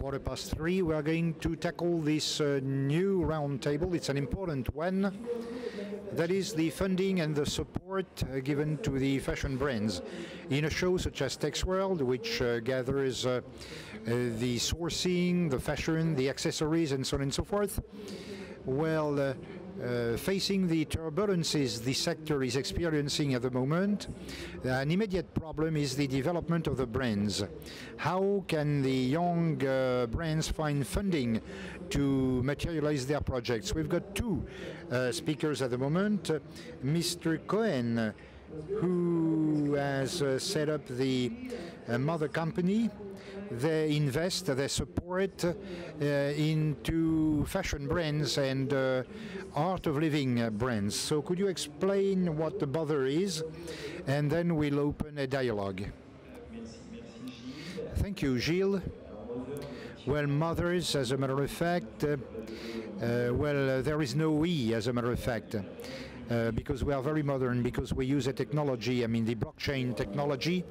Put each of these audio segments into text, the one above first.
3:15. We are going to tackle this new round table. It's an important one. That is the funding and the support given to the fashion brands. In a show such as Texworld, which gathers the sourcing, the fashion, the accessories, and so on and so forth, well, facing the turbulences the sector is experiencing at the moment, an immediate problem is the development of the brands. How can the young brands find funding to materialize their projects? We've got two speakers at the moment. Mr. Cohen, who has set up the mother company. They invest, they support into fashion brands and art of living brands. So could you explain what the bother is? And then we'll open a dialogue. Thank you, Gilles. Well, mothers, as a matter of fact, there is no E, as a matter of fact. Because we are very modern, because we use a technology, I mean the blockchain technology,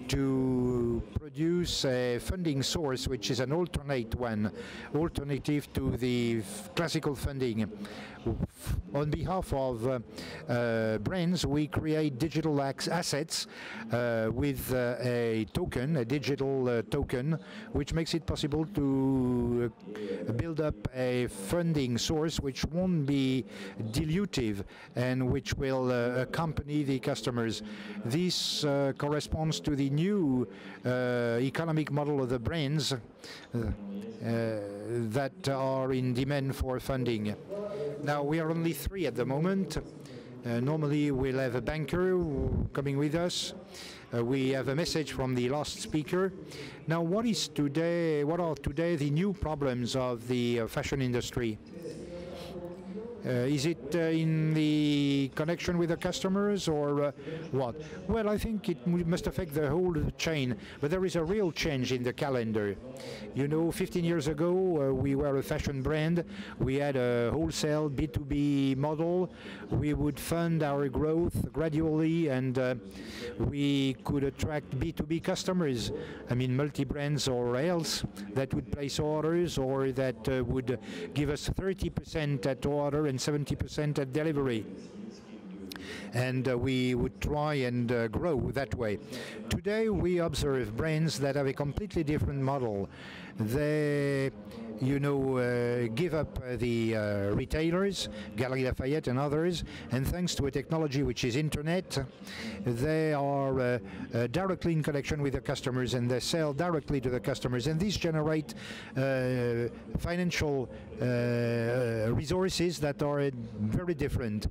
to produce a funding source which is an alternative to the classical funding. On behalf of brands, we create digital assets with a token, a digital token, which makes it possible to build up a funding source which won't be dilutive and which will accompany the customers. This corresponds to the new economic model of the brands that are in demand for funding. Now, we are only three at the moment. Normally, we'll have a banker coming with us. We have a message from the last speaker. Now, what are today the new problems of the fashion industry? Is it in the connection with the customers or what? Well, I think it must affect the whole chain, but there is a real change in the calendar. You know, 15 years ago, we were a fashion brand. We had a wholesale B2B model. We would fund our growth gradually, and we could attract B2B customers. I mean, multi-brands or else that would place orders or that would give us 30% at order and 70% at delivery. And we would try and grow that way. Today we observe brands that have a completely different model. They, you know, give up the retailers, Galeries Lafayette and others, and thanks to a technology which is internet, they are directly in connection with the customers and they sell directly to the customers, and these generate financial resources that are very different.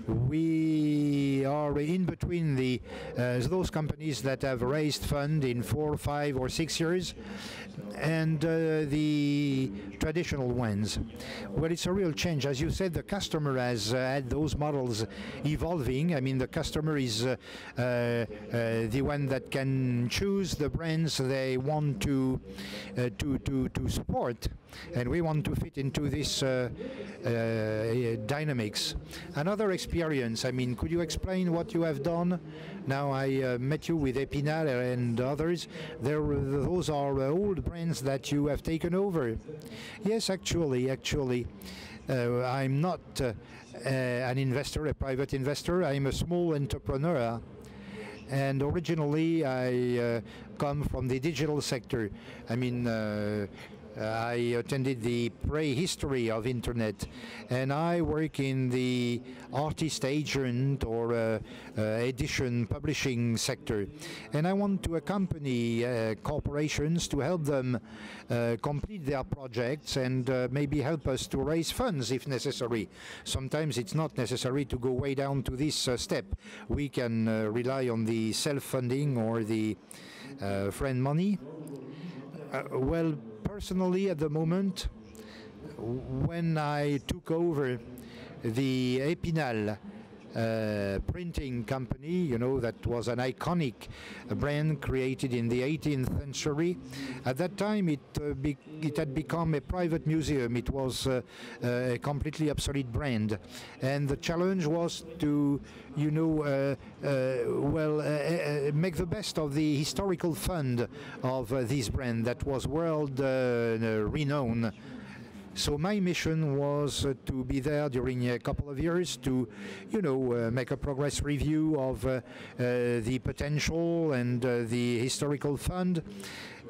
We are in between those companies that have raised fund in 4, 5, or 6 years and the traditional ones. Well, it's a real change. As you said, the customer has had those models evolving. I mean, the customer is the one that can choose the brands they want to support, and we want to fit into this dynamics. Another experience, I mean, could you explain what you have done? Now, I met you with Épinal and others. Those are old brands that you have taken over. Yes, actually, I'm not an investor, a private investor. I'm a small entrepreneur. And originally, I come from the digital sector. I mean, I attended the prehistory of internet, and I work in the artist agent or edition publishing sector. And I want to accompany corporations to help them complete their projects and maybe help us to raise funds if necessary. Sometimes it's not necessary to go way down to this step. We can rely on the self-funding or the friend money. Well, personally, at the moment, when I took over the Épinal printing company, you know, that was an iconic brand created in the 18th century. At that time, it had become a private museum. It was a completely obsolete brand, and the challenge was to, you know, make the best of the historical fund of this brand that was world renowned. So my mission was to be there during a couple of years to, you know, make a progress review of the potential and the historical fund.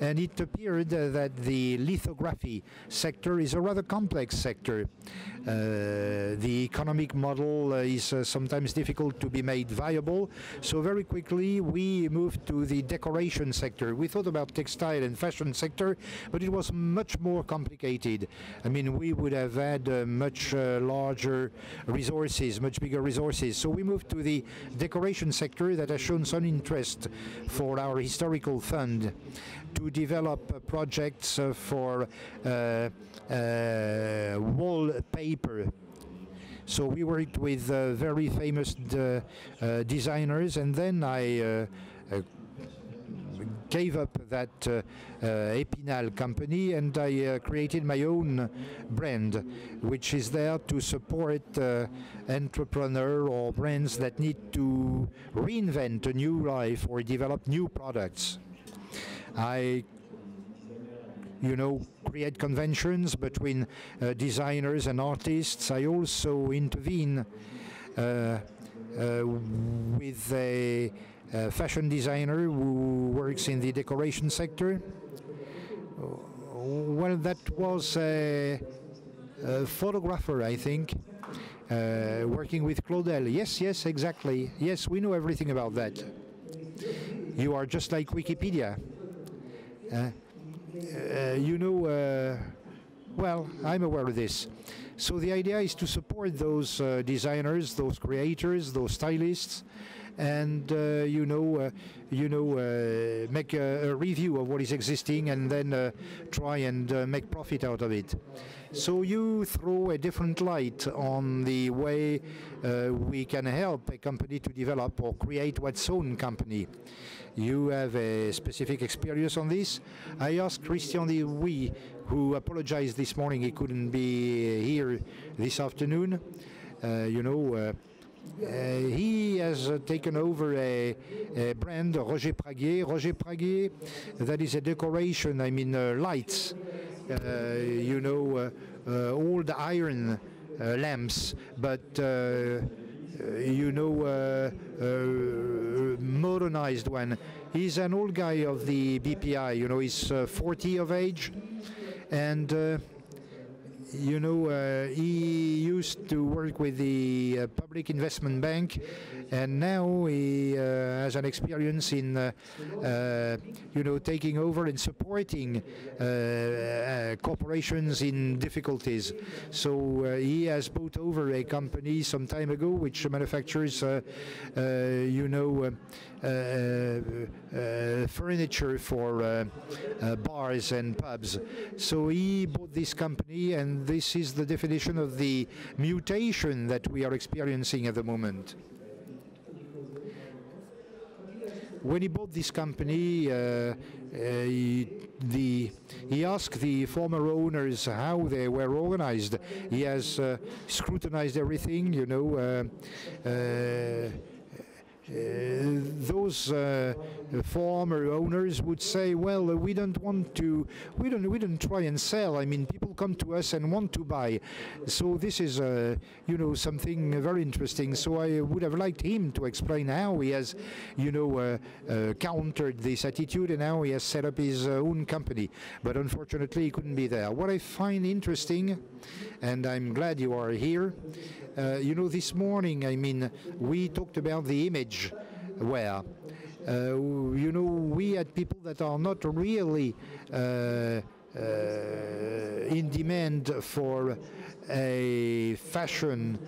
And it appeared that the lithography sector is a rather complex sector. The economic model is sometimes difficult to be made viable. So very quickly we moved to the decoration sector. We thought about textile and fashion sector, but it was much more complicated. I mean, we would have had much larger resources, much bigger resources. So we moved to the decoration sector that has shown some interest for our historical fund to develop projects for wallpaper. So we worked with very famous designers, and then I gave up that Épinal company, and I created my own brand, which is there to support entrepreneurs or brands that need to reinvent a new life or develop new products. I, you know, create conventions between designers and artists. I also intervene with a fashion designer who works in the decoration sector. Well, that was a photographer, I think, working with Claudel. Yes, exactly. Yes, we know everything about that. You are just like Wikipedia. You know, well, I'm aware of this. So the idea is to support those designers, those creators, those stylists, and make a review of what is existing, and then try and make profit out of it. So you throw a different light on the way we can help a company to develop or create its own company. You have a specific experience on this. I asked Christian Louis, who apologized this morning he couldn't be here this afternoon. He has taken over a brand, Roger Praguier. Roger Praguier, that is a decoration, I mean lights, old iron lamps, but modernized one. He's an old guy of the BPI, you know, he's 40 of age, and he used to work with the Public Investment Bank, and now he has an experience in, taking over and supporting corporations in difficulties. So he has bought over a company some time ago which manufactures, furniture for bars and pubs. So he bought this company, and this is the definition of the mutation that we are experiencing at the moment. When he bought this company, he asked the former owners how they were organized. He has scrutinized everything, those former owners would say, well, we don't try and sell. I mean, people come to us and want to buy. So this is, something very interesting. So I would have liked him to explain how he has, countered this attitude, and how he has set up his own company. But unfortunately, he couldn't be there. What I find interesting, and I'm glad you are here, this morning, I mean, we talked about the image where, we had people that are not really in demand for a fashion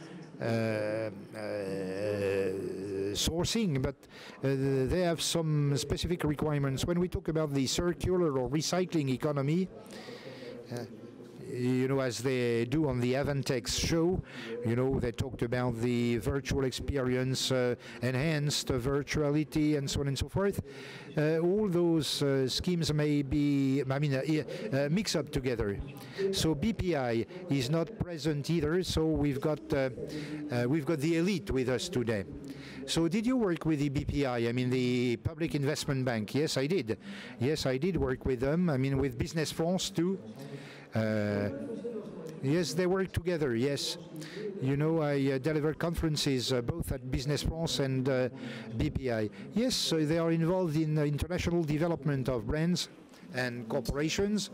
sourcing, but they have some specific requirements. When we talk about the circular or recycling economy, you know, as they do on the Avantex show, you know, they talked about the virtual experience, enhanced virtuality, and so on and so forth. All those schemes may be, I mean, mix up together. So BPI is not present either. So we've got the elite with us today. So did you work with the BPI? I mean, the Public Investment Bank? Yes, I did. Yes, I did work with them. I mean, with Business France too. Yes, they work together, yes. You know, I delivered conferences both at Business France and BPI. Yes, so they are involved in international development of brands and corporations.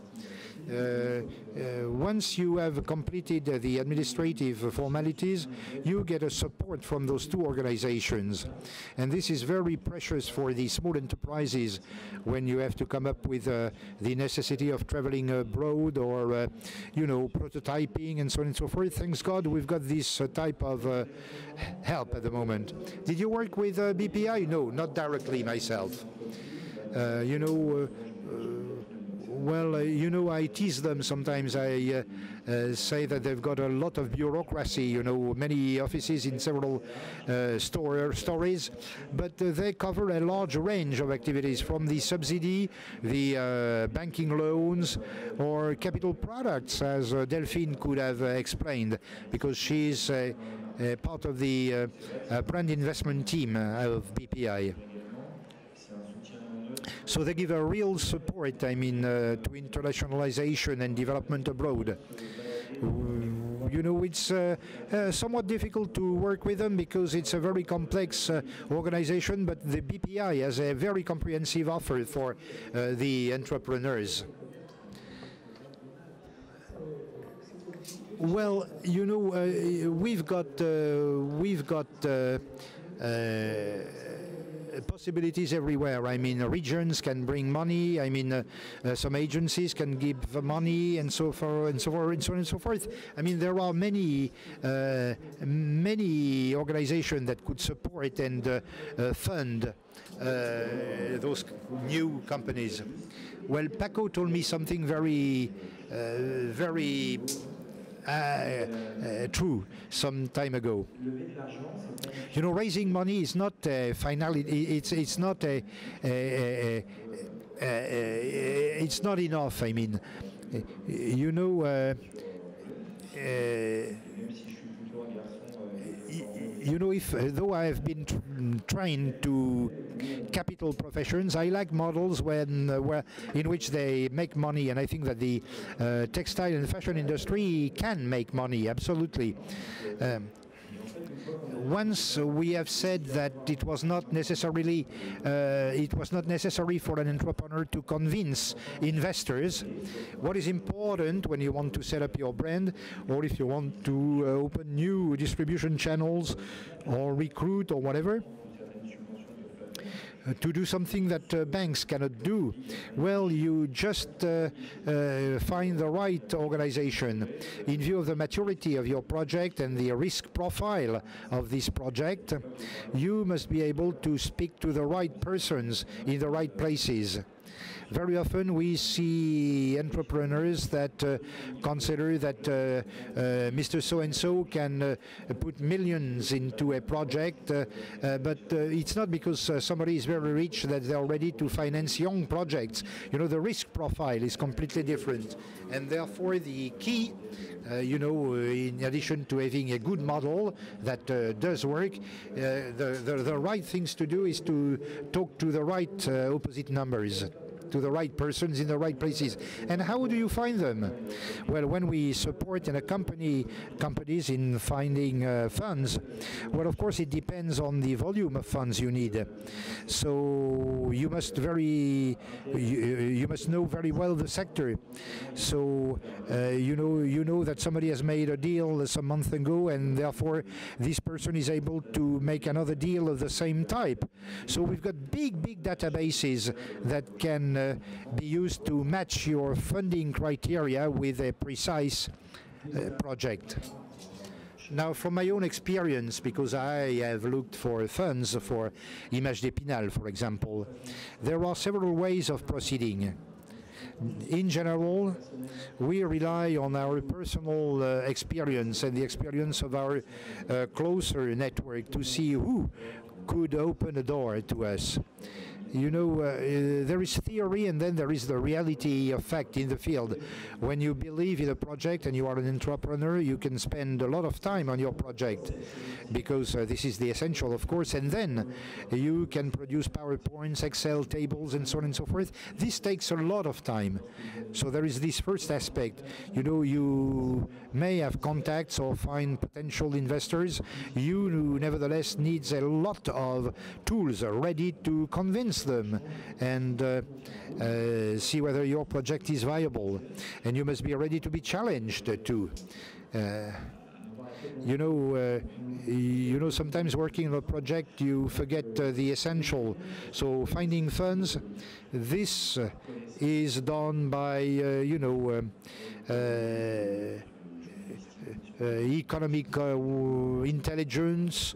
Once you have completed the administrative formalities, you get a support from those two organizations. And this is very precious for the small enterprises when you have to come up with the necessity of traveling abroad or, you know, prototyping and so on and so forth. Thanks God we've got this type of help at the moment. Did you work with BPI? No, not directly myself. You know, well, you know, I tease them sometimes. I say that they've got a lot of bureaucracy, you know, many offices in several stories, but they cover a large range of activities, from the subsidy, the banking loans, or capital products, as Delphine could have explained, because she's part of the brand investment team of BPI. So they give a real support, I mean, to internationalization and development abroad. You know, it's somewhat difficult to work with them because it's a very complex organization, but the BPI has a very comprehensive offer for the entrepreneurs. Well, you know, we've got possibilities everywhere. I mean, regions can bring money. I mean, some agencies can give money, and so forth, and so on and so forth. I mean, there are many organizations that could support and fund those new companies. Well, Paco told me something very true some time ago. You know, raising money is not a finality. It's not it's not enough. I mean, you know. You know, though I have been trained to capital professions, I like models in which they make money, and I think that the textile and fashion industry can make money, absolutely. Once we have said that it was not necessary for an entrepreneur to convince investors. What is important when you want to set up your brand, or if you want to open new distribution channels or recruit or whatever, to do something that banks cannot do? Well, you just find the right organization in view of the maturity of your project and the risk profile of this project. You must be able to speak to the right persons in the right places. Very often we see entrepreneurs that consider that Mr. So-and-so can put millions into a project, but it's not because somebody is very rich that they're ready to finance young projects. You know, the risk profile is completely different, and therefore the key, you know, in addition to having a good model that does work, the right things to do is to talk to the right opposite numbers, to the right persons in the right places. And how do you find them? Well, when we support and accompany companies in finding funds, well, of course, it depends on the volume of funds you need. So you must know very well the sector. So you know that somebody has made a deal some month ago, and therefore this person is able to make another deal of the same type. So we've got big databases that can be used to match your funding criteria with a precise project. Now, from my own experience, because I have looked for funds for Image d'Épinal, for example, there are several ways of proceeding. In general, we rely on our personal experience and the experience of our closer network to see who could open a door to us. You know, there is theory and then there is the reality of fact in the field. When you believe in a project and you are an entrepreneur, you can spend a lot of time on your project because this is the essential, of course, and then you can produce PowerPoints, Excel tables, and so on and so forth. This takes a lot of time. So there is this first aspect. You know, you may have contacts or find potential investors. You nevertheless needs a lot of tools ready to convince them and see whether your project is viable. And you must be ready to be challenged too. You know, sometimes working on a project you forget the essential. So finding funds, this is done by economic intelligence.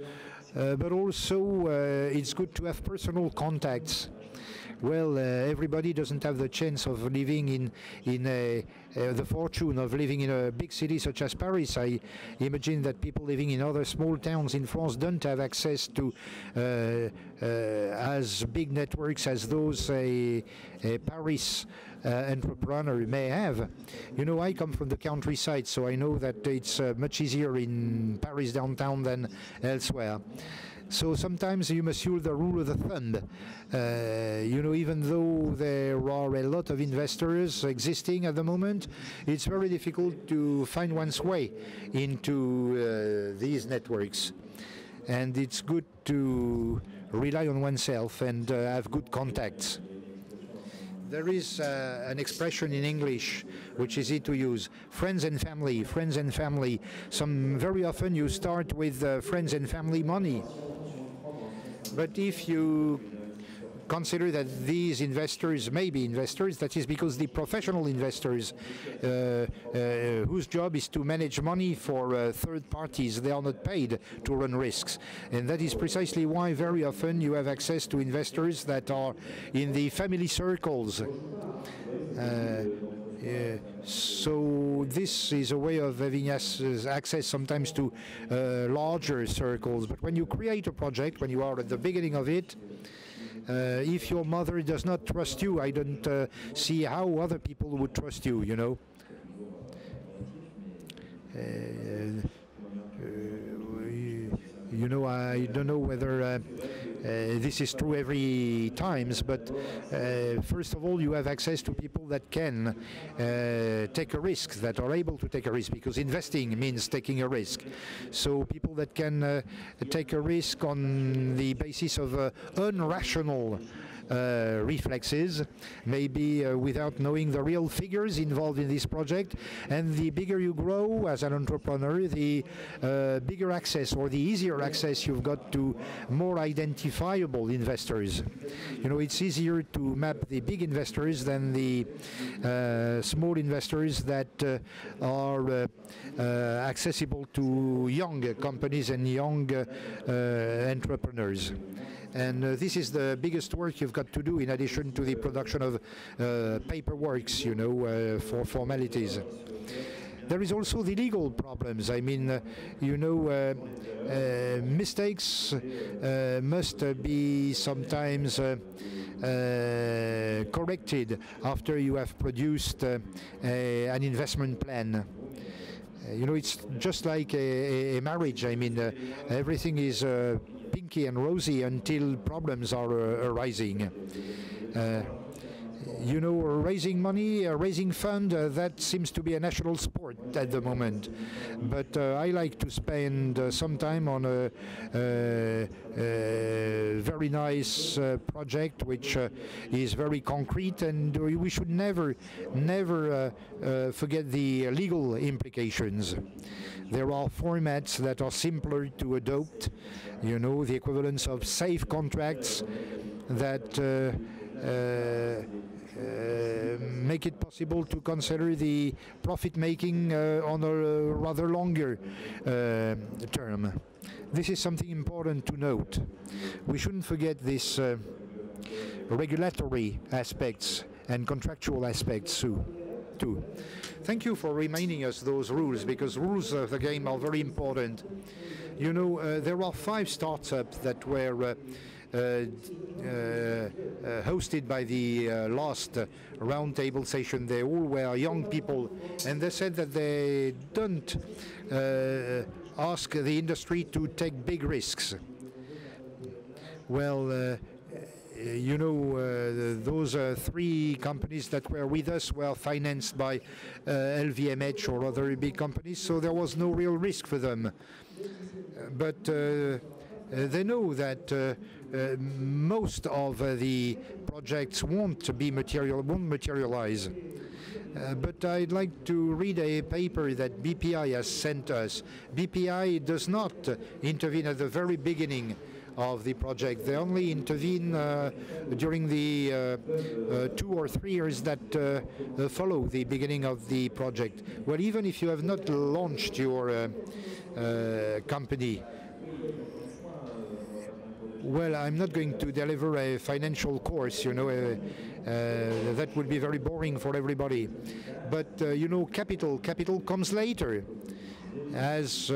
But also it's good to have personal contacts. Well, everybody doesn't have the chance of living in the fortune of living in a big city such as Paris. I imagine that people living in other small towns in France don't have access to as big networks as those a Paris entrepreneur may have. You know, I come from the countryside, so I know that it's much easier in Paris downtown than elsewhere. So sometimes you must use the rule of the thumb. You know, even though there are a lot of investors existing at the moment, it's very difficult to find one's way into these networks. And it's good to rely on oneself and have good contacts. There is an expression in English which is easy to use: friends and family, friends and family. Very often you start with friends and family money. But if you consider that these investors may be investors, that is because the professional investors whose job is to manage money for third parties, they are not paid to run risks. And that is precisely why very often you have access to investors that are in the family circles. So this is a way of having access sometimes to larger circles. But when you create a project, when you are at the beginning of it, if your mother does not trust you, I don't see how other people would trust you, you know. You know, I don't know whether this is true every times, but first of all, you have access to people that can take a risk, that are able to take a risk, because investing means taking a risk. So people that can take a risk on the basis of unrational reflexes, maybe without knowing the real figures involved in this project. And the bigger you grow as an entrepreneur, the bigger access or the easier access you've got to more identifiable investors. You know, it's easier to map the big investors than the small investors that are accessible to young companies and young entrepreneurs. And this is the biggest work you've got to do in addition to the production of paperworks, you know, for formalities. There is also the legal problems. I mean, you know, mistakes must be sometimes corrected after you have produced an investment plan. You know, it's just like a marriage. I mean, everything is pinky and rosy until problems are arising. You know, raising money, raising fund, that seems to be a national sport at the moment. But I like to spend some time on a very nice project which is very concrete, and we should never forget the legal implications. There are formats that are simpler to adopt, you know, the equivalence of safe contracts that make it possible to consider the profit making on a rather longer term. This is something important to note. We shouldn't forget this regulatory aspects and contractual aspects too. Thank you for reminding us those rules, because rules of the game are very important. You know, there are 5 startups that were hosted by the last roundtable session. They all were young people, and they said that they don't ask the industry to take big risks. Well, you know, those 3 companies that were with us were financed by LVMH or other big companies, so there was no real risk for them. But they know that most of the projects won't materialize. But I'd like to read a paper that BPI has sent us. BPI does not intervene at the very beginning of the project. They only intervene during the 2 or 3 years that follow the beginning of the project. Well, even if you have not launched your company, well, I'm not going to deliver a financial course, you know, that would be very boring for everybody. But, you know, capital comes later. As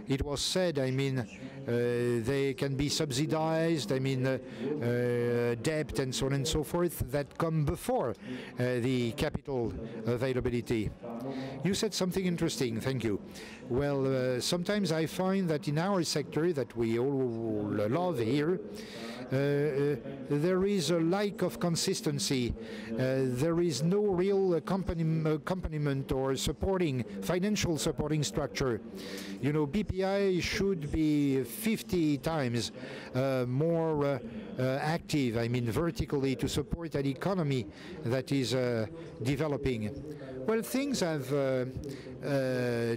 it was said, I mean, they can be subsidized, I mean, debt and so on and so forth, that come before the capital availability. You said something interesting, thank you. Well, sometimes I find that in our sector that we all love here, there is a lack of consistency. There is no real accompaniment or financial supporting structure. You know, BPI should be 50 times more active, I mean vertically, to support an economy that is developing. Well, things have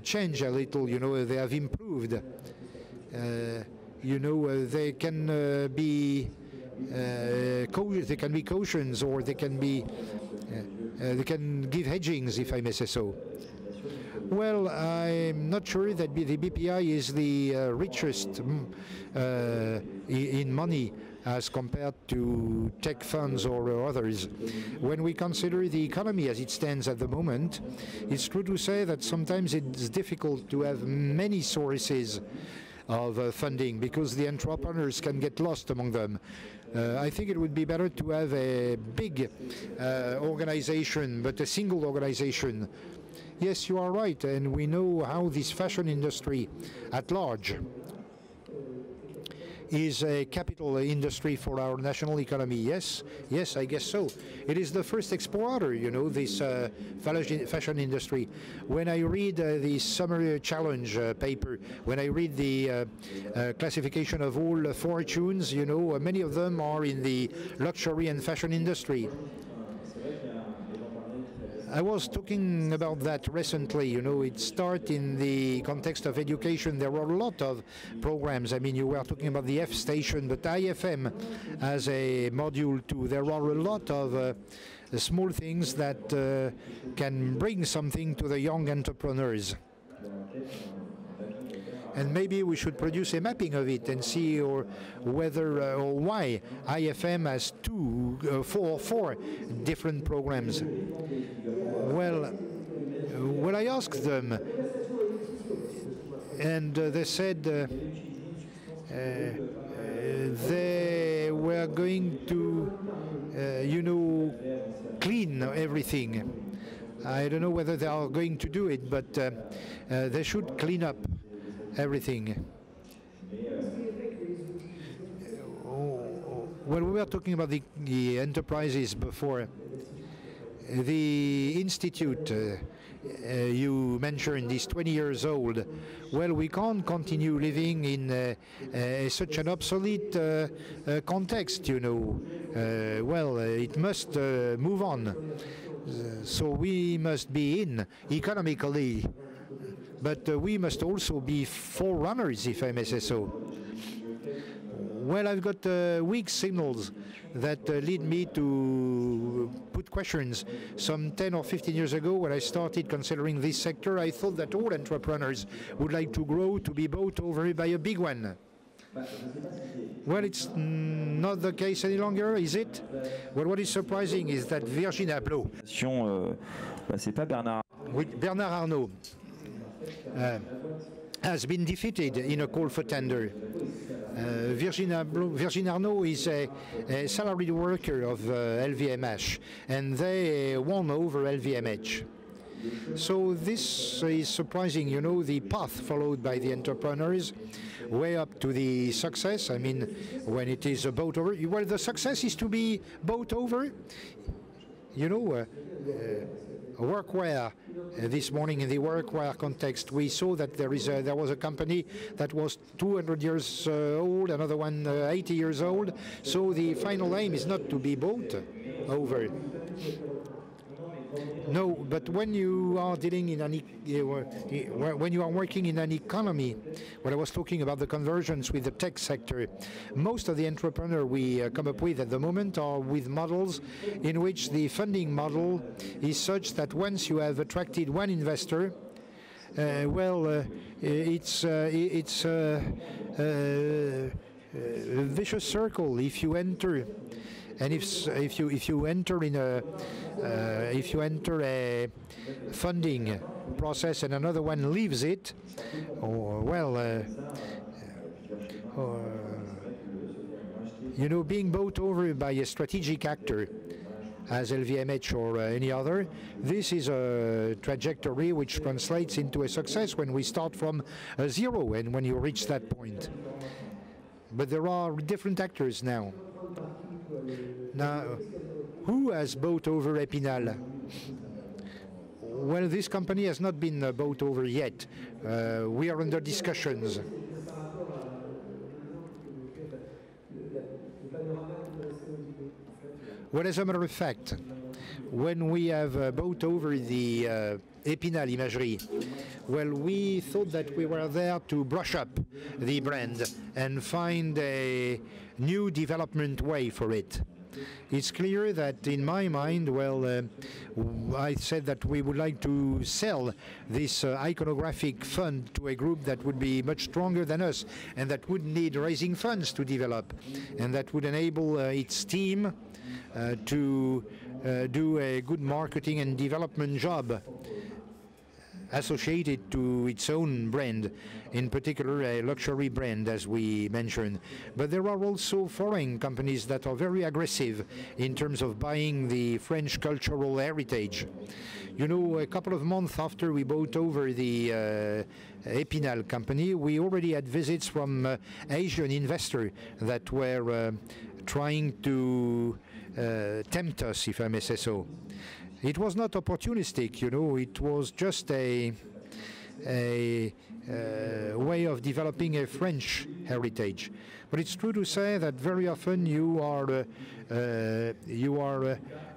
changed a little, you know, they have improved. You know, they can be cautions, or they can give hedgings, if I may say so. Well, I'm not sure that the BPI is the richest in money as compared to tech funds or others. When we consider the economy as it stands at the moment, it's true to say that sometimes it's difficult to have many sources of funding, because the entrepreneurs can get lost among them. I think it would be better to have a big organization, but a single organization. Yes, you are right, and we know how this fashion industry at large is a capital industry for our national economy. Yes, I guess so. It is the first exporter, you know, this fashion industry. When I read the Summer Challenge paper, when I read the classification of all fortunes, you know, many of them are in the luxury and fashion industry. I was talking about that recently, you know, it started in the context of education. There were a lot of programs. I mean, you were talking about the F station, but IFM as a module too. There are a lot of small things that can bring something to the young entrepreneurs. And maybe we should produce a mapping of it and see whether or why IFM has four different programs. Well, I asked them, and they said they were going to, you know, clean everything. I don't know whether they are going to do it, but they should clean up everything. Well, we were talking about the enterprises before. The institute you mentioned is 20 years old. Well, we can't continue living in such an obsolete context, you know. Well, it must move on. So we must be in economically, but we must also be forerunners, if I may say so. Well, I've got weak signals that lead me to put questions. Some 10 or 15 years ago, when I started considering this sector, I thought that all entrepreneurs would like to grow, to be bought over by a big one. Well, it's not the case any longer, is it? Well, what is surprising is that Virgin Abloh, C'est pas Bernard. Bernard Arnault, has been defeated in a call for tender. Virgin Arnault is a salaried worker of LVMH, and they won over LVMH. So this is surprising, you know, the path followed by the entrepreneurs way up to the success. I mean, when it is bought over, well, the success is to be bought over. You know, workwear. This morning in the workwear context, we saw that there was a company that was 200 years old, another one 80 years old. So the final aim is not to be bought over. No, but when you are dealing in when you are working in an economy, when I was talking about the convergence with the tech sector, most of the entrepreneurs we come up with at the moment are with models in which the funding model is such that once you have attracted one investor, it's a vicious circle. If you enter, and if you enter in a funding process and another one leaves it, you know, being bought over by a strategic actor as LVMH or any other, this is a trajectory which translates into a success when we start from zero and when you reach that point. But there are different actors now. Now, who has bought over Epinal? Well, this company has not been bought over yet. We are under discussions. Well, as a matter of fact, when we have bought over the Epinal Imagerie, well, we thought that we were there to brush up the brand and find a new development way for it. It's clear that in my mind, I said that we would like to sell this iconographic fund to a group that would be much stronger than us and that would need raising funds to develop, and that would enable its team to do a good marketing and development job associated to its own brand, in particular a luxury brand, as we mentioned. But there are also foreign companies that are very aggressive in terms of buying the French cultural heritage. You know, a couple of months after we bought over the Epinal company, we already had visits from Asian investors that were trying to tempt us, if I may say so. It was not opportunistic, you know, it was just a way of developing a French heritage. But it's true to say that very often you are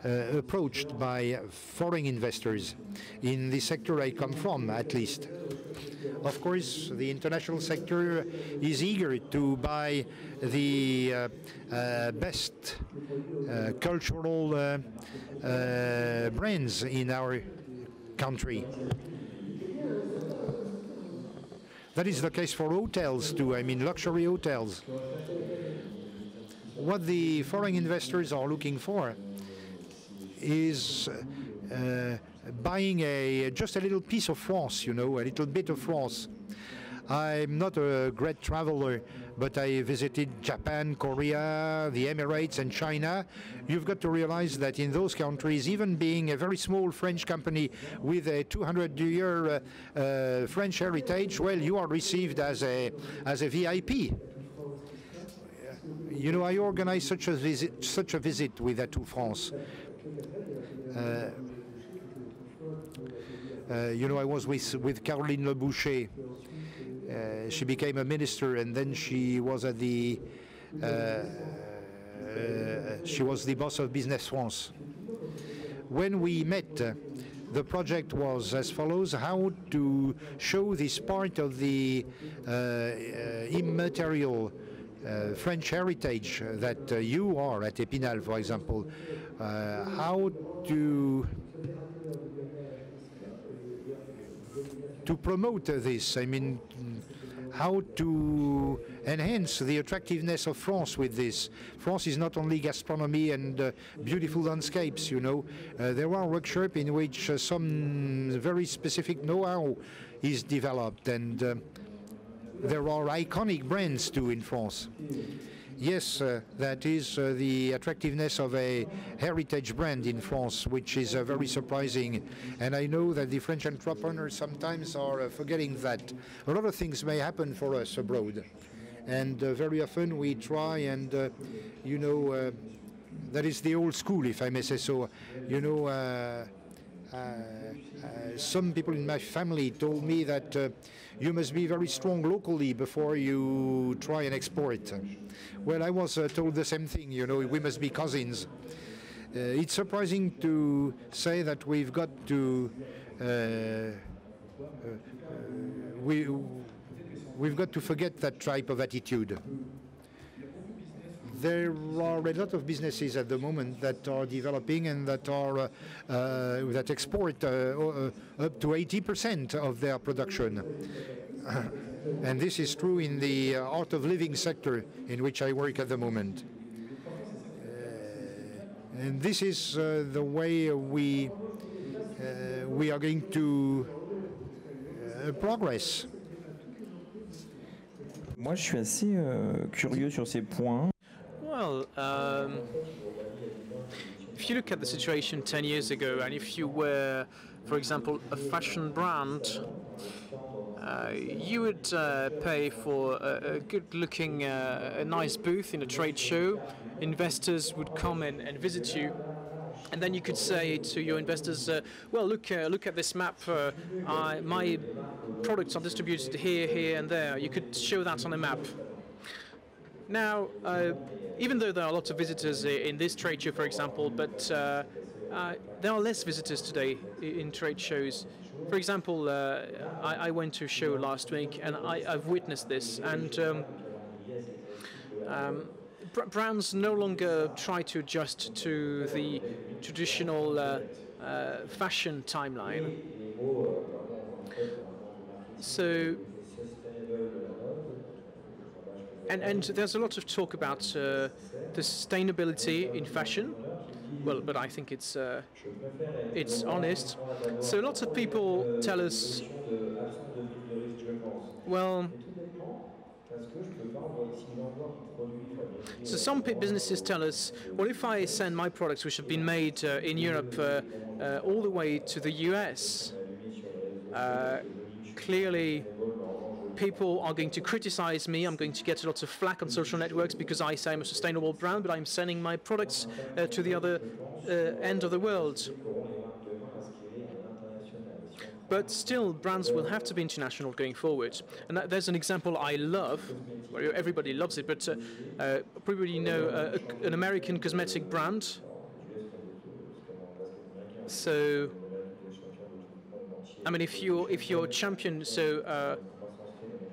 approached by foreign investors, in the sector I come from, at least. Of course, the international sector is eager to buy the best cultural brands in our country. That is the case for hotels too, I mean luxury hotels. What the foreign investors are looking for is buying just a little piece of France, you know, a little bit of France. I'm not a great traveler, but I visited Japan, Korea, the Emirates and China. You've got to realize that in those countries, even being a very small French company with a 200-year French heritage, well, you are received as a VIP. You know, I organized such a visit with Atout France. You know, I was with Caroline Le Boucher. She became a minister, and then she was at the she was the boss of Business France. When we met, the project was as follows: how to show this part of the immaterial French heritage that you are at Epinal, for example. How to promote this. I mean, how to enhance the attractiveness of France with this. France is not only gastronomy and beautiful landscapes, you know. There are workshops in which some very specific know-how is developed, and there are iconic brands too in France. Yes, that is the attractiveness of a heritage brand in France, which is very surprising. And I know that the French entrepreneurs sometimes are forgetting that. A lot of things may happen for us abroad. And very often we try and, you know, that is the old school, if I may say so. You know, some people in my family told me that you must be very strong locally before you try and export. Well, I was told the same thing, you know, we must be cousins. It's surprising to say that we've got to we've got to forget that type of attitude. There are a lot of businesses at the moment that are developing and that are that export up to 80% of their production. And this is true in the art of living sector in which I work at the moment. And this is the way we are going to progress. Moi, je suis assez curieux sur ces points. Well, if you look at the situation 10 years ago, and if you were, for example, a fashion brand, you would pay for a good-looking, a nice booth in a trade show. Investors would come and visit you, and then you could say to your investors, "Well, look at this map. My products are distributed here, here, and there." You could show that on a map. Now, even though there are lots of visitors in this trade show, for example, but there are less visitors today in trade shows. For example, I went to a show last week, and I've witnessed this. And brands no longer try to adjust to the traditional fashion timeline. So. And there's a lot of talk about the sustainability in fashion. Well, but I think it's honest. So lots of people tell us, well, so some businesses tell us, well, if I send my products which have been made in Europe all the way to the US, clearly people are going to criticize me. I'm going to get lots of flack on social networks because I say I'm a sustainable brand, but I'm sending my products to the other end of the world. But still, brands will have to be international going forward. And there's an example I love, where everybody loves it, but probably know an American cosmetic brand. So, I mean, if you're champion, so.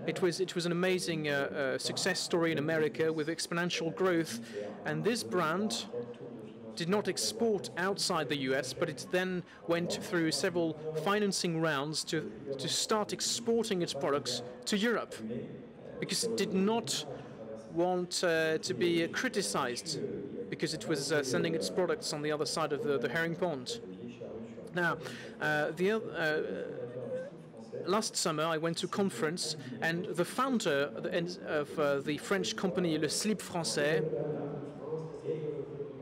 It was an amazing success story in America with exponential growth, and this brand did not export outside the US, but it then went through several financing rounds to start exporting its products to Europe, because it did not want to be criticized, because it was sending its products on the other side of the herring pond. Now, last summer, I went to a conference, and the founder of the French company Le Slip Français,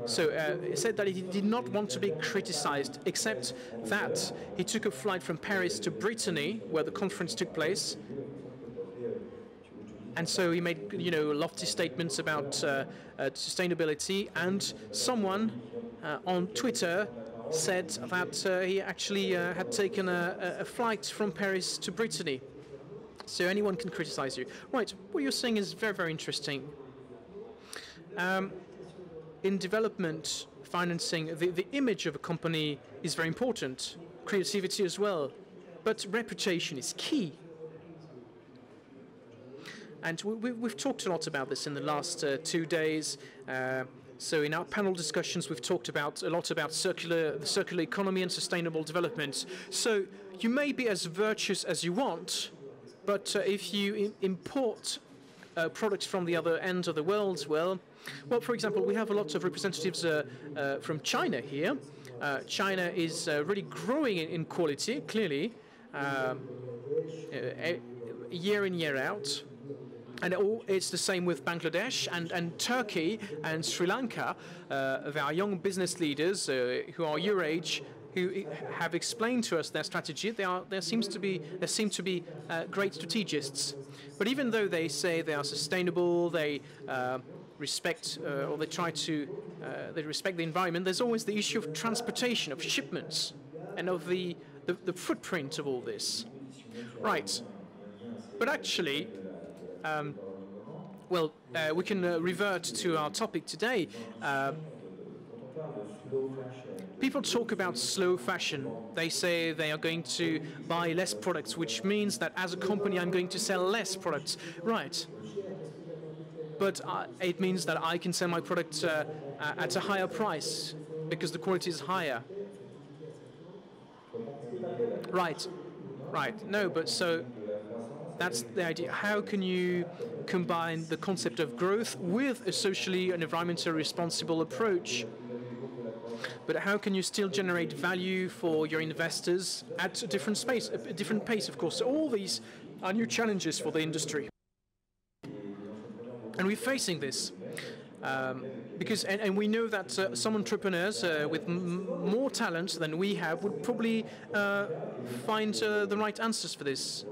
so he said that he did not want to be criticized, except that he took a flight from Paris to Brittany, where the conference took place, and so he made, you know, lofty statements about sustainability, and someone on Twitter said that he actually had taken a flight from Paris to Brittany. So anyone can criticize you. Right, what you're saying is very, very interesting. In development financing, the image of a company is very important, creativity as well, but reputation is key. And we've talked a lot about this in the last 2 days. So in our panel discussions, we've talked a lot about the circular economy and sustainable development. So you may be as virtuous as you want, But if you import products from the other end of the world, well, for example, we have a lot of representatives from China here. China is really growing in quality, clearly, year in, year out. And it's the same with Bangladesh and Turkey and Sri Lanka. There are young business leaders who are your age who have explained to us their strategy. There seem to be great strategists. But even though they say they are sustainable, they respect or they try to they respect the environment, there's always the issue of transportation, of shipments, and of the footprint of all this. Right. But actually, we can revert to our topic today. People talk about slow fashion. They say they are going to buy less products, which means that as a company I'm going to sell less products. Right. But it means that I can sell my product at a higher price because the quality is higher. Right. Right. No, but so that's the idea. How can you combine the concept of growth with a socially and environmentally responsible approach? But how can you still generate value for your investors at a different pace, of course? So all these are new challenges for the industry. And we're facing this. Because we know that some entrepreneurs with more talent than we have would probably find the right answers for this.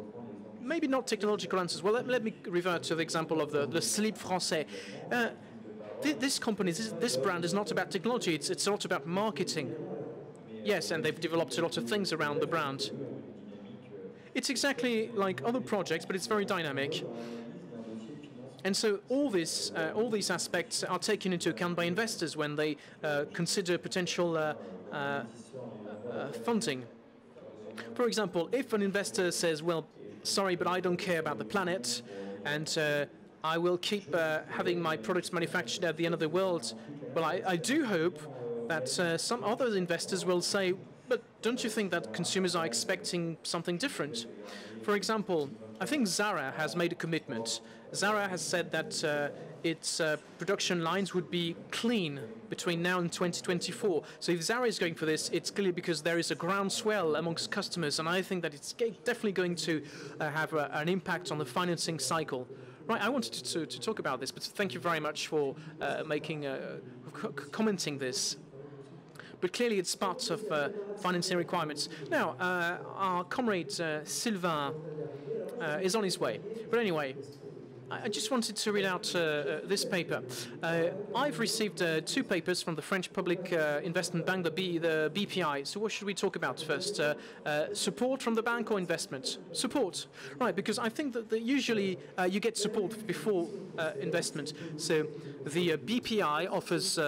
Maybe not technological answers. Well, let me revert to the example of the slip français. This company, this brand is not about technology, it's not about marketing. Yes, and they've developed a lot of things around the brand. It's exactly like other projects, but it's very dynamic. And so all these aspects are taken into account by investors when they consider potential funding. For example, if an investor says, well, sorry, but I don't care about the planet, and I will keep having my products manufactured at the end of the world. Well, I do hope that some other investors will say, but don't you think that consumers are expecting something different? For example, I think Zara has made a commitment. Zara has said that its production lines would be clean between now and 2024. So if Zara is going for this, it's clearly because there is a groundswell amongst customers, and I think that it's definitely going to have an impact on the financing cycle. Right, I wanted to talk about this, but thank you very much for commenting this. But clearly it's part of financing requirements. Now, our comrade Sylvain is on his way. But anyway, I just wanted to read out this paper. I've received 2 papers from the French Public Investment Bank, the BPI. So what should we talk about first? Support from the bank or investment? Support. Right, because I think that usually you get support before investment. So the BPI offers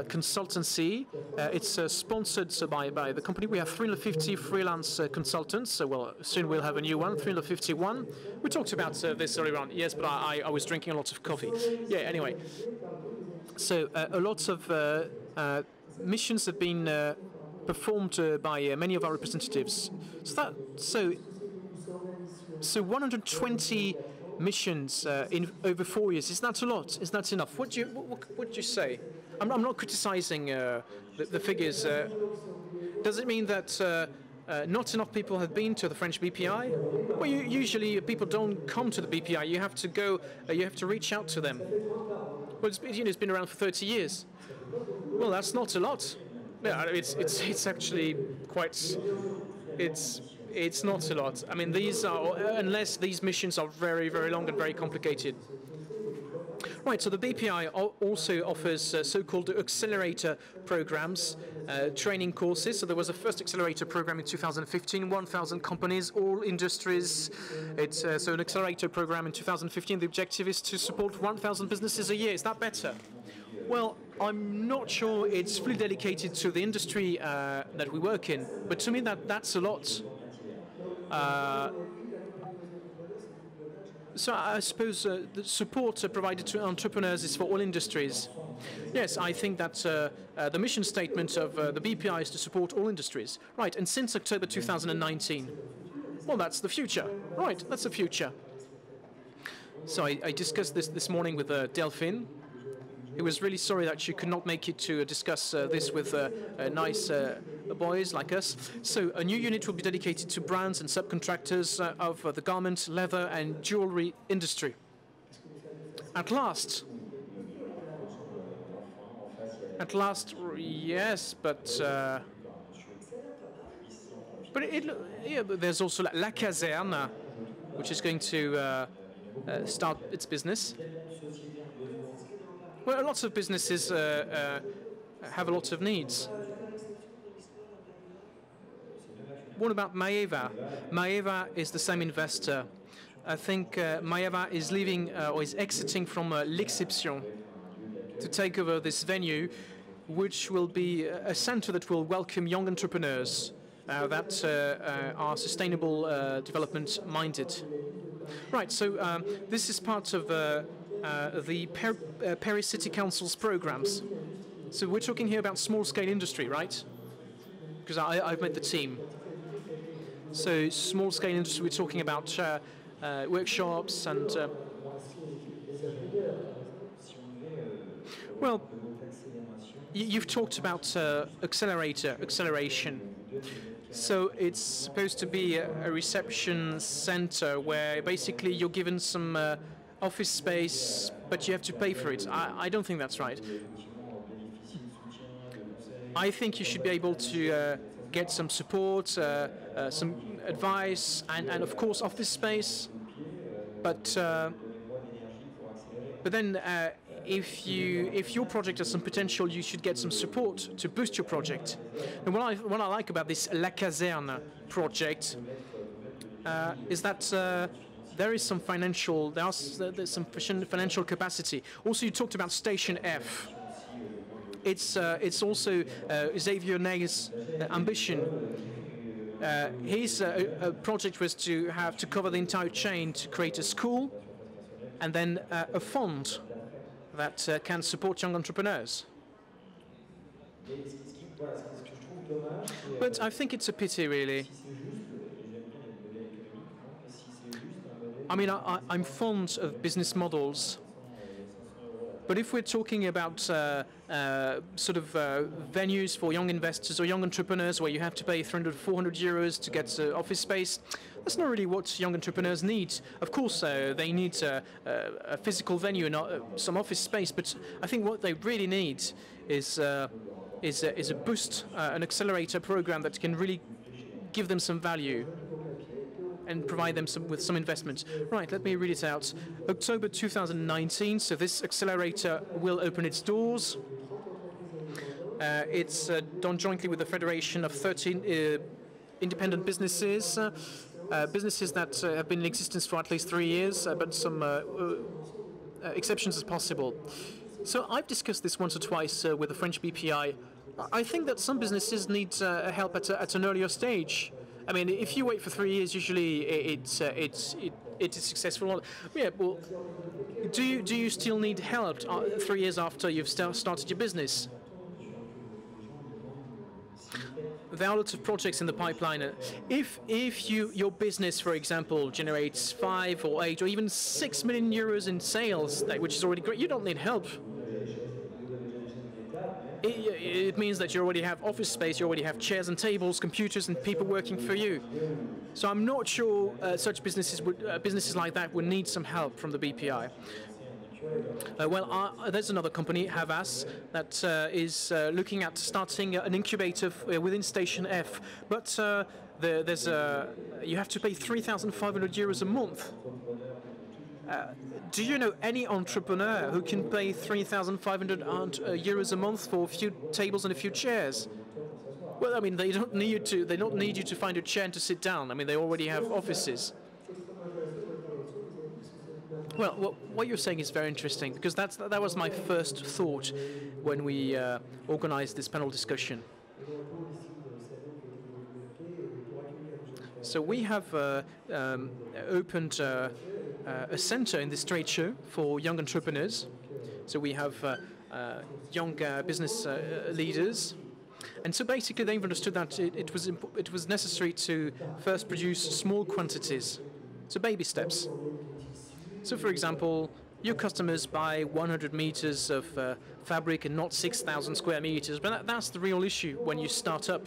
consultancy. It's sponsored by the company. We have 350 freelance consultants. So well, soon we'll have a new one, 351. We talked about this earlier on. Yes, but I was drinking a lot of coffee. Yeah, anyway. So a lot of missions have been performed by many of our representatives. So 120 missions in over 4 years. Is that a lot? Is that enough? What do you say? I'm not criticizing the figures. Does it mean that not enough people have been to the French BPI? Well, usually people don't come to the BPI. You have to go. You have to reach out to them. Well, it's been around for 30 years. Well, that's not a lot. Yeah, it's actually quite. It's not a lot. I mean, these are, unless these missions are very, very long and very complicated. Right, so the BPI also offers so-called accelerator programs, training courses. So there was a first accelerator program in 2015, 1,000 companies, all industries. It's so an accelerator program in 2015. The objective is to support 1,000 businesses a year. Is that better? Well, I'm not sure it's fully dedicated to the industry that we work in, but to me that's a lot. So I suppose the support provided to entrepreneurs is for all industries. Yes, I think that the mission statement of the BPI is to support all industries. Right, and since October 2019, Well, that's the future. Right, that's the future. So I discussed this morning with Delphine. He was really sorry that she could not make it to discuss this with nice boys like us. So a new unit will be dedicated to brands and subcontractors of the garment, leather and jewelry industry. At last, yes, but there's also La Caserne, which is going to start its business. Well, lots of businesses have a lot of needs. What about Maeva? Maeva is the same investor. I think Maeva is leaving or is exiting from l'Exception to take over this venue, which will be a center that will welcome young entrepreneurs that are sustainable development minded. Right, so this is part of the Paris City Council's programs. So we're talking here about small-scale industry, right? Because I've met the team. So small-scale industry, we're talking about workshops and... well, you've talked about acceleration. So it's supposed to be a reception center where basically you're given some office space, but you have to pay for it. I don't think that's right. I think you should be able to get some support, some advice, and of course office space. But then if your project has some potential, you should get some support to boost your project. And what I like about this La Caserne project is that there's some financial capacity. Also, you talked about Station F. It's also Xavier Ney's ambition. His project was to have to cover the entire chain to create a school, and then a fund that can support young entrepreneurs. But I think it's a pity, really. I mean, I'm fond of business models, but if we're talking about sort of venues for young investors or young entrepreneurs where you have to pay 300, 400 euros to get office space, that's not really what young entrepreneurs need. Of course, they need a physical venue and some office space, but I think what they really need is a boost, an accelerator program that can really give them some value and provide them with some investment. Right, let me read it out. October 2019, so this accelerator will open its doors. It's done jointly with the Federation of 13 independent businesses, businesses that have been in existence for at least 3 years, but some exceptions as possible. So I've discussed this once or twice with the French BPI. I think that some businesses need help at an earlier stage. I mean, if you wait for 3 years, usually it is successful. Yeah, well, do you still need help 3 years after you've started your business? There are lots of projects in the pipeline. If your business, for example, generates 5 or 8 or even 6 million euros in sales, which is already great, you don't need help. It means that you already have office space, you already have chairs and tables, computers, and people working for you. So I'm not sure such businesses like that would need some help from the BPI. There's another company, Havas, that is looking at starting an incubator within Station F, but you have to pay 3,500 euros a month. Do you know any entrepreneur who can pay 3,500 euros a month for a few tables and a few chairs? Well, I mean, they don't need you to find a chair and to sit down. I mean, they already have offices. Well, what you're saying is very interesting, because that was my first thought when we organized this panel discussion. So we have opened a center in this trade show for young entrepreneurs. So we have young business leaders. And so basically they've understood that it was necessary to first produce small quantities, so baby steps. So for example, your customers buy 100 meters of fabric and not 6,000 square meters, but that's the real issue when you start up.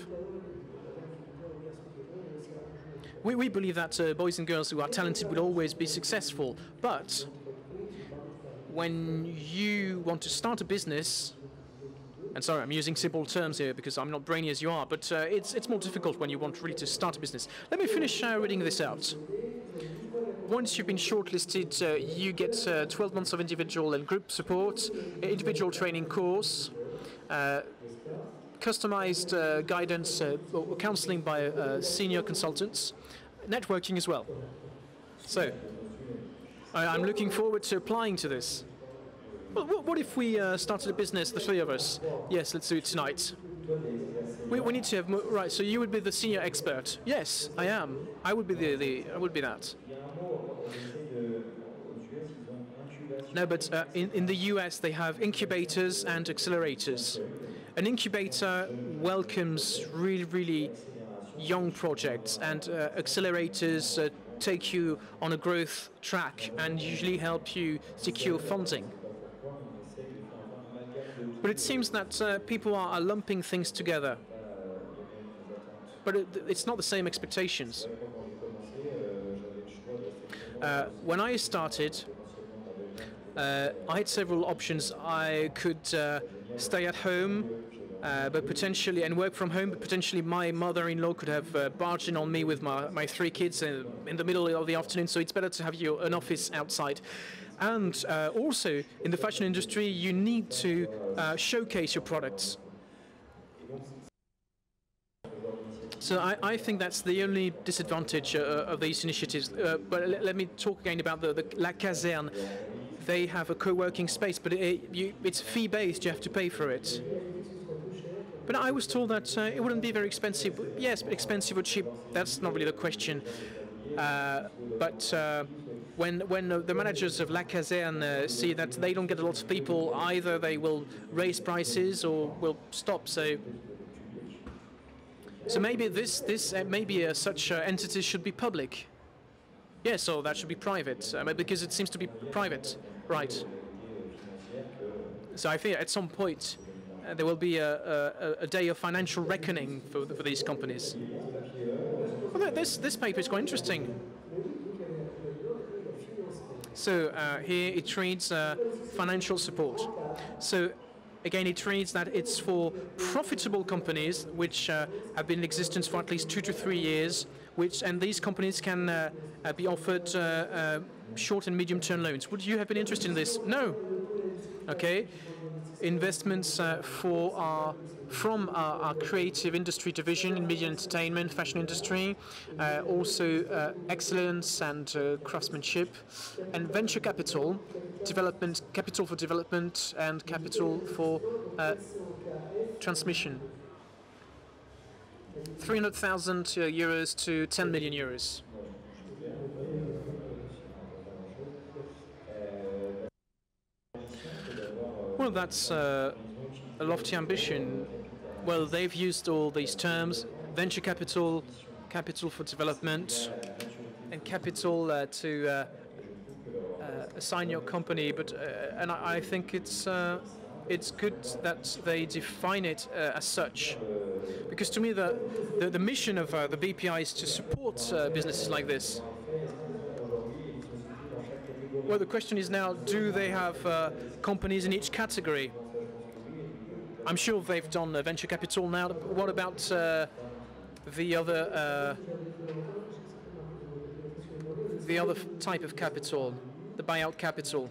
We believe that boys and girls who are talented will always be successful, but when you want to start a business, and sorry, I'm using simple terms here because I'm not brainy as you are, but it's more difficult when you want really to start a business. Let me finish reading this out. Once you've been shortlisted, you get 12 months of individual and group support, individual training course, customized guidance or counseling by senior consultants, networking as well. So, I'm looking forward to applying to this. Well, what if we started a business, the three of us? Yes, let's do it tonight. We need to have more, right. So you would be the senior expert. Yes, I am. I would be I would be that. No, but in the US they have incubators and accelerators. An incubator welcomes really young projects, and accelerators take you on a growth track and usually help you secure funding. But it seems that people are lumping things together. But it's not the same expectations. When I started, I had several options. I could stay at home, but potentially, and work from home, but potentially my mother-in-law could have barged in on me with my three kids in the middle of the afternoon, so it's better to have an office outside. And also, in the fashion industry, you need to showcase your products. So I think that's the only disadvantage of these initiatives. But let me talk again about the La Caserne. They have a co-working space, but it's fee-based. You have to pay for it. But I was told that it wouldn't be very expensive. Yes, but expensive or cheap, that's not really the question. When the managers of La Caserne see that they don't get a lot of people, either they will raise prices or will stop. So maybe maybe such entities should be public. Yes, or that should be private, because it seems to be private, right? So I think at some point there will be a day of financial reckoning for these companies. Well, this paper is quite interesting. So here it reads financial support. So again, it reads that it's for profitable companies which have been in existence for at least 2 to 3 years, and these companies can be offered short and medium-term loans. Would you have been interested in this? No. Okay. Investments from our creative industry division in media and entertainment, fashion industry, also excellence and craftsmanship, and venture capital, capital for development, and capital for transmission. 300,000 euros to 10 million euros. Well, that's a lofty ambition. Well, they've used all these terms: venture capital, capital for development, and capital to assign your company. But and I think it's good that they define it as such, because to me the mission of the BPI is to support businesses like this. Well, the question is now, do they have companies in each category? I'm sure they've done venture capital now. What about the other type of capital, the buyout capital?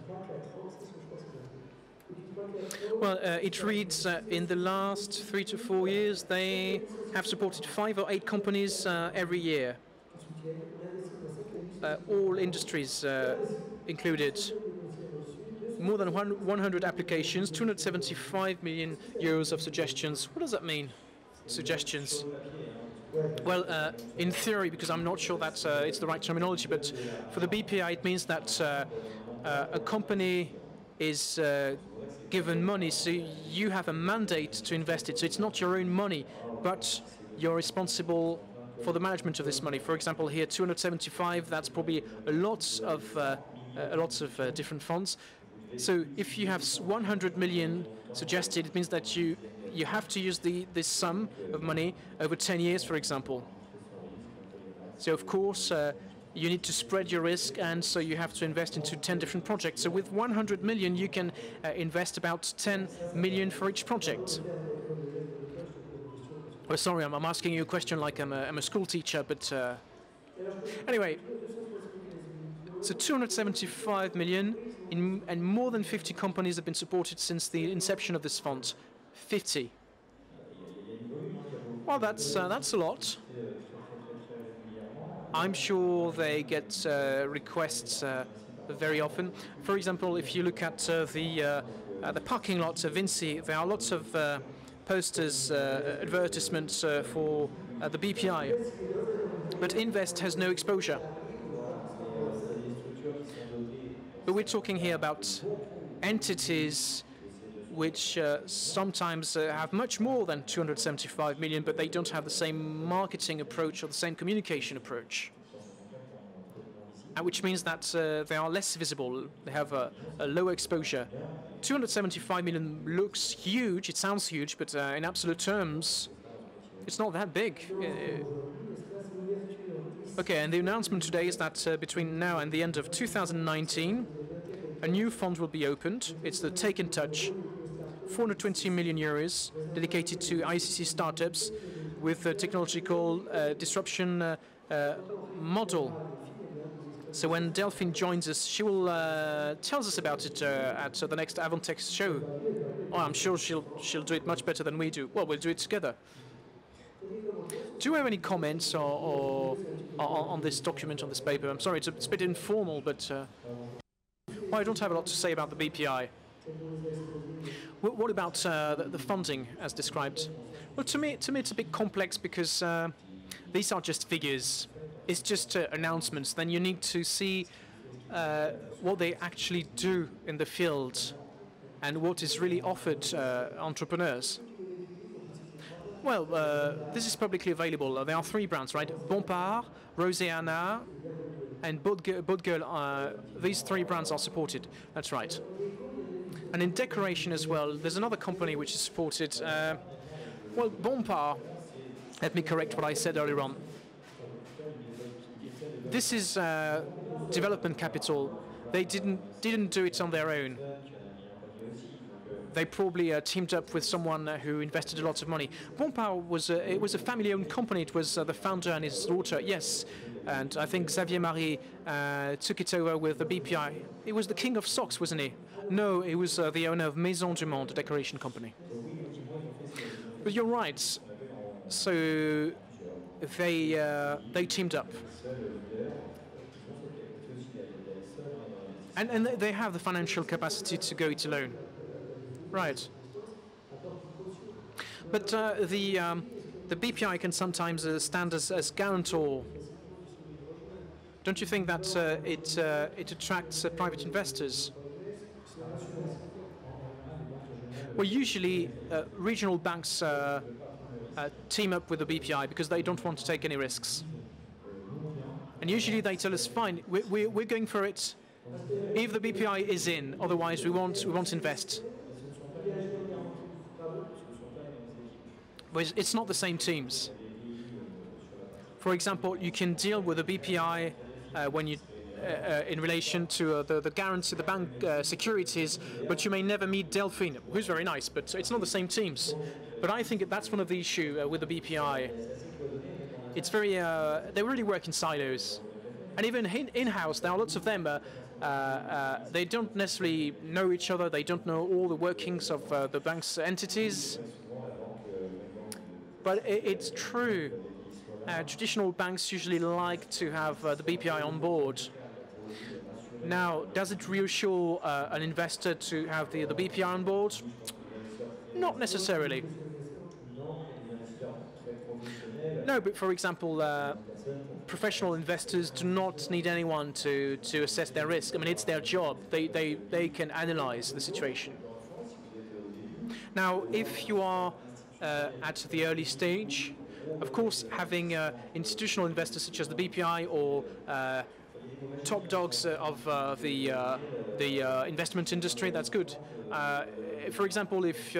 Well, it reads in the last 3 to 4 years they have supported 5 or 8 companies every year. All industries included. More than 100 applications, 275 million euros of suggestions. What does that mean, suggestions? Well, in theory, because I'm not sure that it's the right terminology, but for the BPI it means that a company is given money, so you have a mandate to invest it. So it's not your own money, but you're responsible for the management of this money. For example, here 275. That's probably a lots of different funds. So if you have 100 million suggested, it means that you have to use this sum of money over 10 years, for example. So of course, you need to spread your risk, and so you have to invest into 10 different projects. So with 100 million, you can invest about 10 million for each project. Oh, sorry, I'm asking you a question like I'm a school teacher, but anyway. So 275 million, and more than 50 companies have been supported since the inception of this fund. 50. Well, that's a lot. I'm sure they get requests very often. For example, if you look at the parking lot of Vinci, there are lots of posters, advertisements for the BPI. But Invest has no exposure. But we're talking here about entities which sometimes have much more than 275 million, but they don't have the same marketing approach or the same communication approach. Which means that they are less visible, they have a lower exposure. 275 million looks huge, it sounds huge, but in absolute terms, it's not that big. Okay, and the announcement today is that between now and the end of 2019, a new fund will be opened. It's the Take in Touch, 420 million euros dedicated to ICC startups with a technological disruption model. So when Delphine joins us, she will tell us about it at the next Avontex show. Oh, I'm sure she'll do it much better than we do. Well, we'll do it together. Do you have any comments or on this document, on this paper? I'm sorry, it's a bit informal, but well, I don't have a lot to say about the BPI. What about the funding, as described? Well, to me, it's a bit complex because these are just figures. It's just announcements. Then you need to see what they actually do in the field and what is really offered entrepreneurs. Well, this is publicly available. There are 3 brands, right? Bompard, Roséana, and Boat-Gueule. These 3 brands are supported. That's right. And in decoration as well, there's another company which is supported. Well, Bompard, let me correct what I said earlier on. This is development capital. They didn't do it on their own. They probably teamed up with someone who invested a lot of money. Bompard was a family-owned company. It was the founder and his daughter, yes. And I think Xavier Marie took it over with the BPI. He was the king of socks, wasn't he? No, he was the owner of Maison du Monde, a decoration company. But you're right. So they teamed up. And they have the financial capacity to go it alone. Right. But the BPI can sometimes stand as guarantor. Don't you think that it attracts private investors? Well, usually regional banks team up with the BPI because they don't want to take any risks. And usually they tell us, fine, we're going for it if the BPI is in, otherwise we won't invest. But it's not the same teams. For example, you can deal with the BPI when you in relation to the guarantee, the bank securities, but you may never meet Delphine, who's very nice, but it's not the same teams. But I think that's one of the issues with the BPI. It's very, they really work in silos. And even in-house, there are lots of them. They don't necessarily know each other. They don't know all the workings of the bank's entities. But it's true. Traditional banks usually like to have the BPI on board. Now, does it reassure an investor to have the BPI on board? Not necessarily. No, but for example, professional investors do not need anyone to assess their risk. I mean, it's their job. They can analyze the situation. Now, if you are at the early stage, of course, having institutional investors such as the BPI or top dogs of the investment industry, that's good. For example, if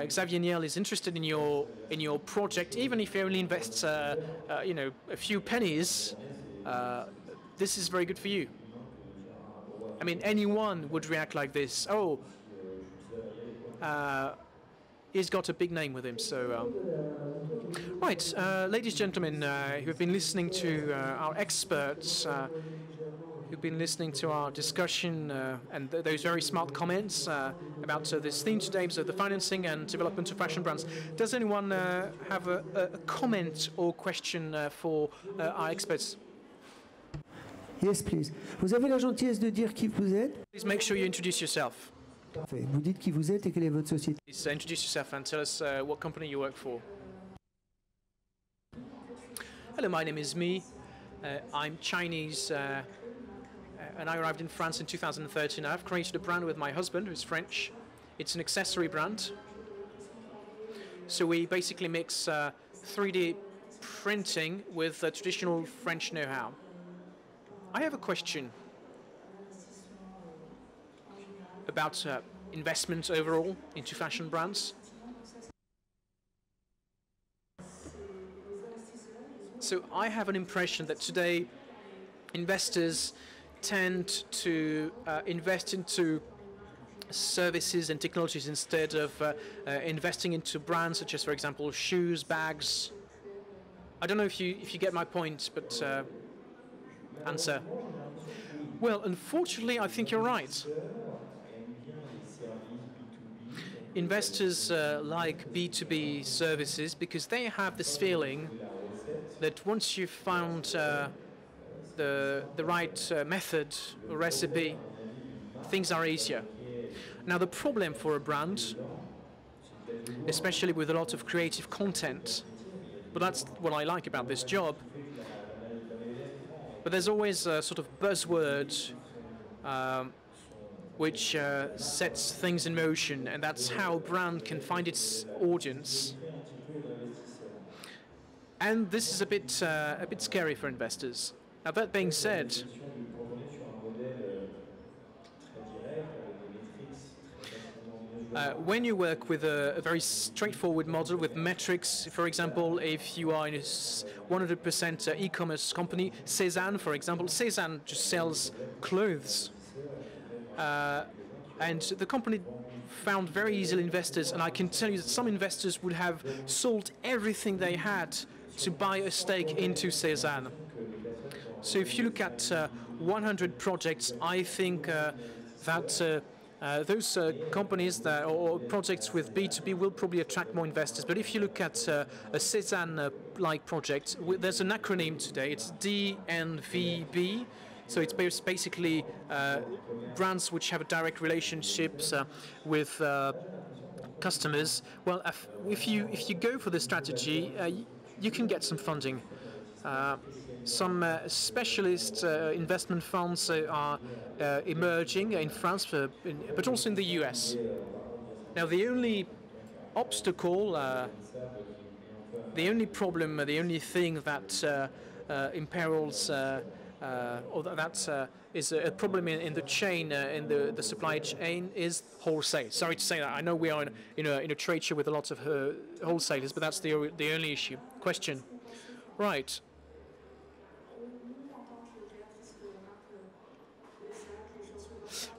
Xavier Niel is interested in your project, even if he only invests you know, a few pennies, this is very good for you. I mean, anyone would react like this. Oh, he's got a big name with him. So, right, ladies and gentlemen, who've been listening to our experts, who've been listening to our discussion and those very smart comments about this theme today, so the financing and development of fashion brands. Does anyone have a comment or question for our experts? Yes, please. Vous avez la gentillesse de dire qui vous êtes? Please make sure you introduce yourself. Parfait. Vous dites qui vous êtes et quelle est votre société? Please introduce yourself and tell us what company you work for. Hello, my name is Mi. I'm Chinese and I arrived in France in 2013. I've created a brand with my husband, who's French. It's an accessory brand. So we basically mix 3D printing with traditional French know-how. I have a question about investment overall into fashion brands. So I have an impression that today investors tend to invest into services and technologies instead of investing into brands such as, for example, shoes, bags. I don't know if you get my point, but answer. Well, unfortunately, I think you're right. Investors like B2B services because they have this feeling that once you've found the right method or recipe, things are easier. Now, the problem for a brand, especially with a lot of creative content, but that's what I like about this job, but there's always a sort of buzzword which sets things in motion, and that's how a brand can find its audience. And this is a bit scary for investors. Now, that being said, when you work with a very straightforward model with metrics, for example, if you are in a 100% e-commerce company, Cézanne, for example, Cézanne just sells clothes. And the company found very easily investors, and I can tell you that some investors would have sold everything they had to buy a stake into Cézanne. So if you look at 100 projects, I think that those companies that, or projects with B2B will probably attract more investors. But if you look at a Cézanne-like project, there's an acronym today. It's DNVB. So it's basically brands which have a direct relationships with customers. Well, if you go for this strategy, you can get some funding. Some specialist investment funds are emerging in France, but also in the US. Now, the only obstacle, the only problem, the only thing that imperils or that is a problem in the chain, in the supply chain, is wholesale. Sorry to say that. I know we are in a trade show with a lot of wholesalers, but that's the only issue. Question. Right.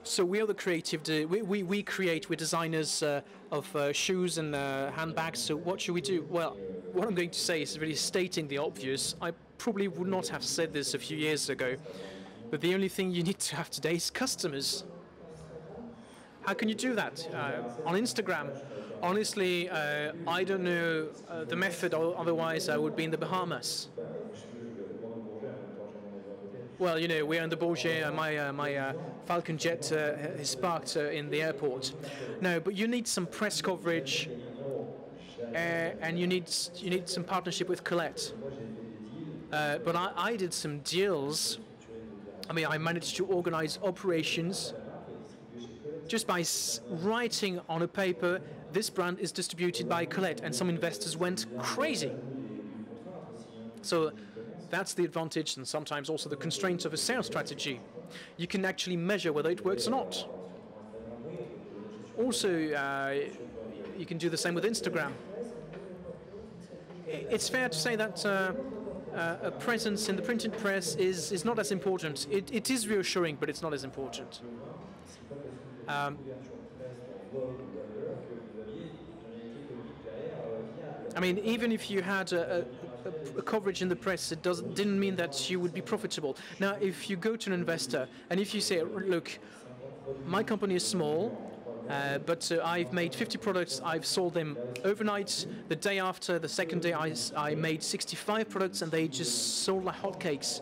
So we are the creative. We create. We're designers of shoes and handbags. So what should we do? Well, what I'm going to say is really stating the obvious. I probably would not have said this a few years ago, but the only thing you need to have today is customers. How can you do that? On Instagram. Honestly, I don't know the method, otherwise I would be in the Bahamas. Well, you know, we're in the Bourget, my Falcon jet is parked in the airport. No, but you need some press coverage, and you need some partnership with Colette. but I did some deals. I mean, I managed to organize operations just by writing on a paper, this brand is distributed by Colette, and some investors went crazy. So that's the advantage and sometimes also the constraints of a sales strategy. You can actually measure whether it works or not. Also, you can do the same with Instagram. It's fair to say that a presence in the printed press is not as important. It is reassuring, but it's not as important. I mean, even if you had a coverage in the press, it didn't mean that you would be profitable. Now, if you go to an investor and if you say, look, my company is small, but I've made 50 products, I've sold them overnight. The day after, the second day, I made 65 products and they just sold like hotcakes.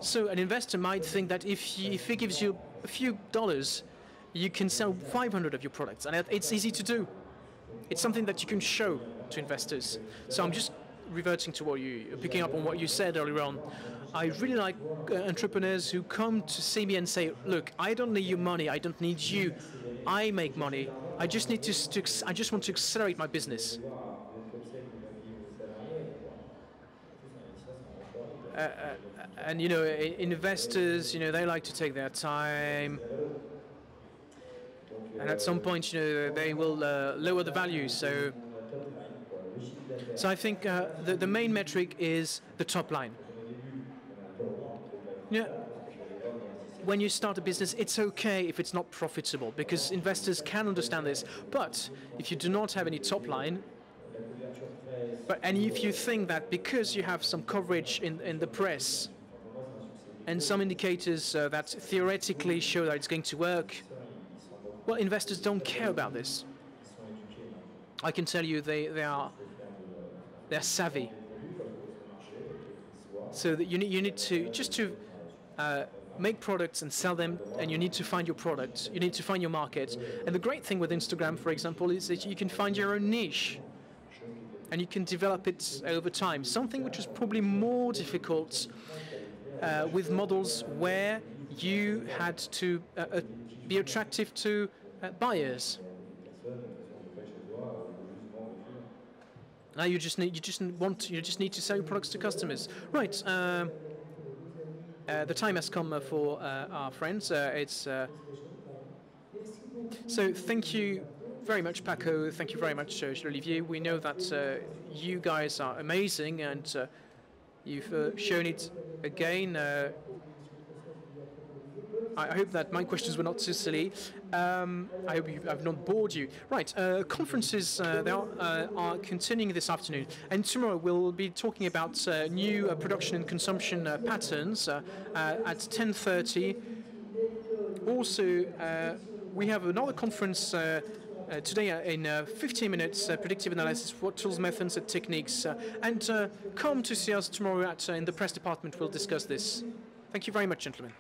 So an investor might think that if he gives you a few dollars, you can sell 500 of your products, and it's easy to do. It's something that you can show to investors. So I'm just reverting to picking up on what you said earlier on. I really like entrepreneurs who come to see me and say, look, I don't need your money, I don't need you, I make money. I just need I just want to accelerate my business. And you know, investors, you know, they like to take their time. And at some point, you know, they will lower the value. So I think the main metric is the top line. You know, when you start a business, it's okay if it's not profitable, because investors can understand this. But if you do not have any top line, and if you think that because you have some coverage in the press and some indicators that theoretically show that it's going to work, well, investors don't care about this. I can tell you they're savvy. So that you need to just to make products and sell them, and you need to find your product. You need to find your market. And the great thing with Instagram, for example, is that you can find your own niche, and you can develop it over time. Something which is probably more difficult with models where you had to be attractive to buyers. Now you just need to sell your products to customers, right? The time has come for our friends. So thank you very much, Paco. Thank you very much, Olivier. We know that you guys are amazing, and you've shown it again. I hope that my questions were not too silly. I hope I've not bored you. Right, conferences they are continuing this afternoon, and tomorrow we'll be talking about new production and consumption patterns at 10:30. Also, we have another conference today in 15 minutes, predictive analysis, what tools, methods, and techniques. And come to see us tomorrow in the press department. We'll discuss this. Thank you very much, gentlemen.